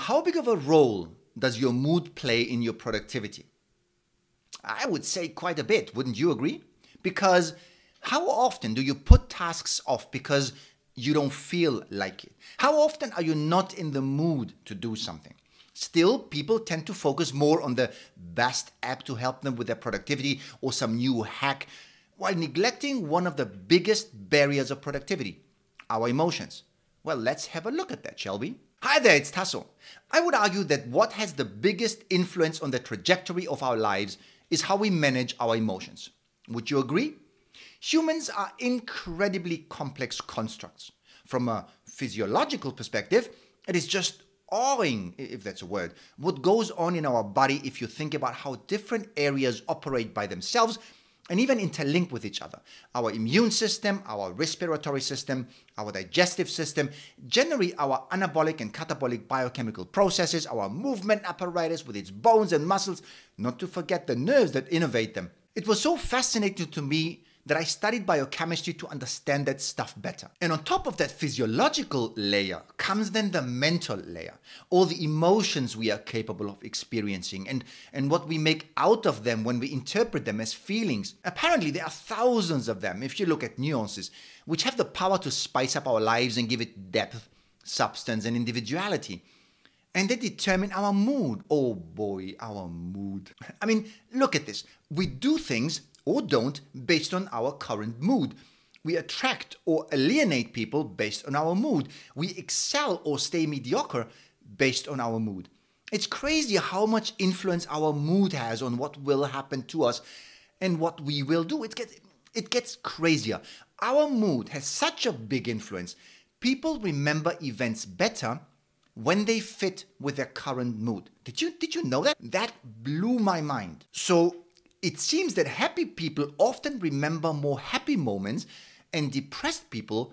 how big of a role does your mood play in your productivity? I would say quite a bit, wouldn't you agree? Because how often do you put tasks off because you don't feel like it? How often are you not in the mood to do something? Still, people tend to focus more on the best app to help them with their productivity or some new hack, while neglecting one of the biggest barriers of productivity, our emotions. Well, let's have a look at that, shall we? Hi there, it's Tasso. I would argue that what has the biggest influence on the trajectory of our lives is how we manage our emotions. Would you agree? Humans are incredibly complex constructs. From a physiological perspective, it is just awing, if that's a word, what goes on in our body if you think about how different areas operate by themselves and even interlink with each other. Our immune system, our respiratory system, our digestive system, generally our anabolic and catabolic biochemical processes, our movement apparatus with its bones and muscles, not to forget the nerves that innervate them. It was so fascinating to me that I studied biochemistry to understand that stuff better. And on top of that physiological layer comes then the mental layer, all the emotions we are capable of experiencing and what we make out of them when we interpret them as feelings. Apparently there are thousands of them, if you look at nuances, which have the power to spice up our lives and give it depth, substance and individuality. And they determine our mood. Oh boy, our mood. I mean, look at this. We do things or don't based on our current mood. We attract or alienate people based on our mood. We excel or stay mediocre based on our mood. It's crazy how much influence our mood has on what will happen to us and what we will do. It gets crazier. Our mood has such a big influence. People remember events better when they fit with their current mood. Did you know that? That blew my mind. So it seems that happy people often remember more happy moments and depressed people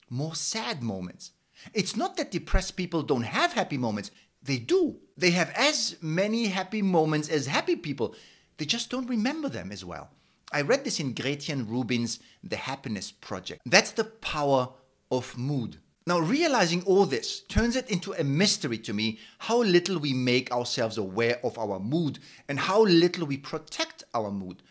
more sad moments. It's not that depressed people don't have happy moments. They do. They have as many happy moments as happy people. They just don't remember them as well. I read this in Gretchen Rubin's The Happiness Project. That's the power of mood. Now, realizing all this turns it into a mystery to me how little we make ourselves aware of our mood and how little we protect our mood.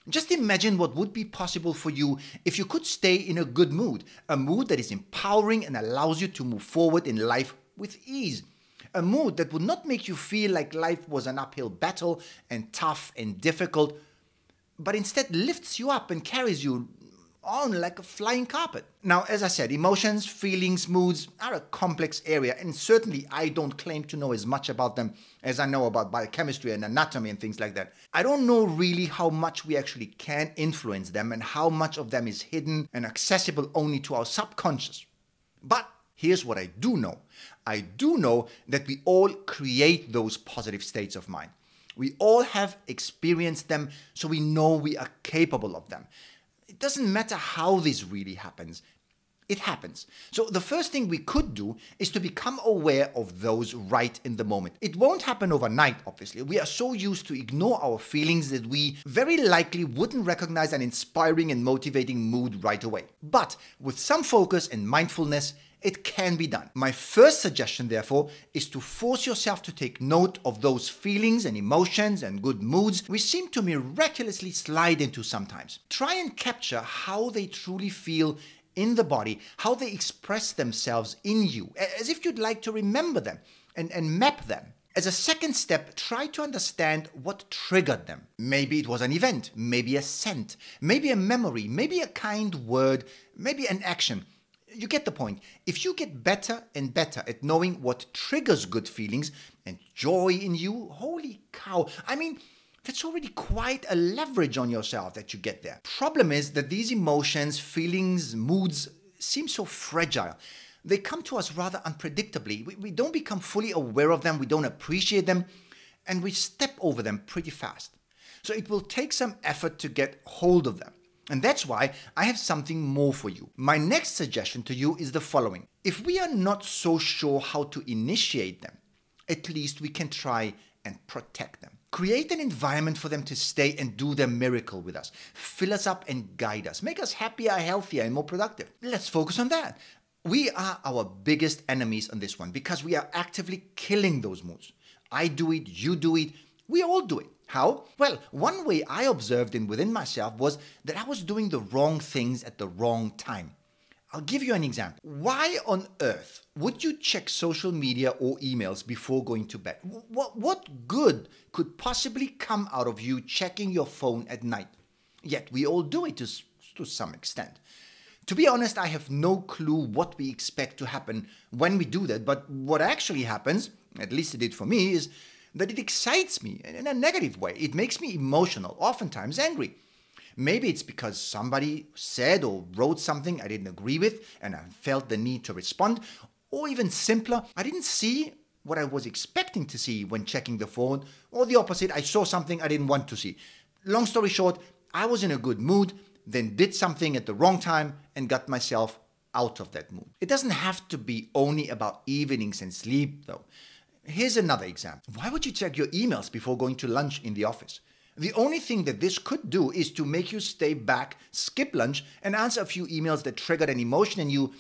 Just imagine what would be possible for you if you could stay in a good mood, a mood that is empowering and allows you to move forward in life with ease, a mood that would not make you feel like life was an uphill battle and tough and difficult, but instead lifts you up and carries you on like a flying carpet. Now, as I said, emotions, feelings, moods are a complex area, and certainly I don't claim to know as much about them as I know about biochemistry and anatomy and things like that. I don't know really how much we actually can influence them and how much of them is hidden and accessible only to our subconscious. But here's what I do know. I do know that we all create those positive states of mind. We all have experienced them, so we know we are capable of them. It doesn't matter how this really happens. It happens. So the first thing we could do is to become aware of those right in the moment. It won't happen overnight, obviously. We are so used to ignore our feelings that we very likely wouldn't recognize an inspiring and motivating mood right away. But with some focus and mindfulness, it can be done. My first suggestion, therefore, is to force yourself to take note of those feelings and emotions and good moods we seem to miraculously slide into sometimes. Try and capture how they truly feel in the body, how they express themselves in you, as if you'd like to remember them and map them. As a second step, try to understand what triggered them. Maybe it was an event, maybe a scent, maybe a memory, maybe a kind word, maybe an action. You get the point. If you get better and better at knowing what triggers good feelings and joy in you, holy cow, I mean, that's already quite a leverage on yourself that you get there. Problem is that these emotions, feelings, moods seem so fragile. They come to us rather unpredictably. We don't become fully aware of them, we don't appreciate them, and we step over them pretty fast. So it will take some effort to get hold of them. And that's why I have something more for you. My next suggestion to you is the following. If we are not so sure how to initiate them, at least we can try and protect them. Create an environment for them to stay and do their miracle with us. Fill us up and guide us. Make us happier, healthier, and more productive. Let's focus on that. We are our biggest enemies on this one because we are actively killing killing those moods. I do it, you do it, we all do it. How? Well, one way I observed it within myself was that I was doing the wrong things at the wrong time. I'll give you an example. Why on earth would you check social media or emails before going to bed? What good could possibly come out of you checking your phone at night? Yet we all do it to some extent. To be honest, I have no clue what we expect to happen when we do that, but what actually happens, at least it did for me, is that it excites me in a negative way. It makes me emotional, oftentimes angry. Maybe it's because somebody said or wrote something I didn't agree with and I felt the need to respond. Or even simpler, I didn't see what I was expecting to see when checking the phone, or the opposite, I saw something I didn't want to see. Long story short, I was in a good mood, then did something at the wrong time and got myself out of that mood. It doesn't have to be only about evenings and sleep though. Here's another example. Why would you check your emails before going to lunch in the office? The only thing that this could do is to make you stay back, skip lunch, and answer a few emails that triggered an emotion in you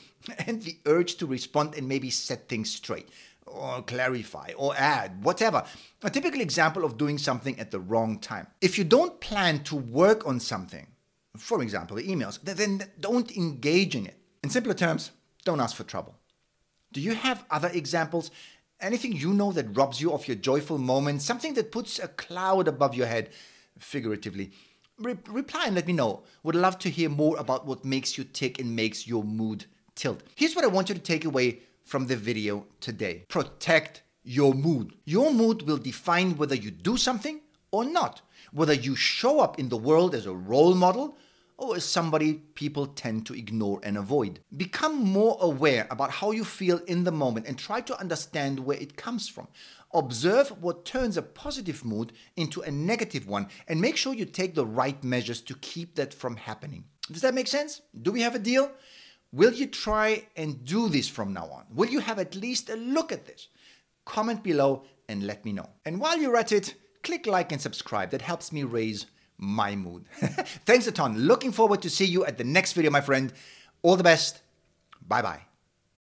and the urge to respond and maybe set things straight, or clarify, or add, whatever. A typical example of doing something at the wrong time. If you don't plan to work on something, for example, the emails, then don't engage in it. In simpler terms, don't ask for trouble. Do you have other examples? Anything you know that robs you of your joyful moments, something that puts a cloud above your head, figuratively? Reply and let me know. Would love to hear more about what makes you tick and makes your mood tilt. Here's what I want you to take away from the video today. Protect your mood. Your mood will define whether you do something or not, whether you show up in the world as a role model or as somebody people tend to ignore and avoid. Become more aware about how you feel in the moment and try to understand where it comes from. Observe what turns a positive mood into a negative one and make sure you take the right measures to keep that from happening. Does that make sense? Do we have a deal? Will you try and do this from now on? Will you have at least a look at this? Comment below and let me know. And while you're at it, click like and subscribe. That helps me raise my mood. Thanks a ton. Looking forward to see you at the next video, my friend. All the best. Bye-bye.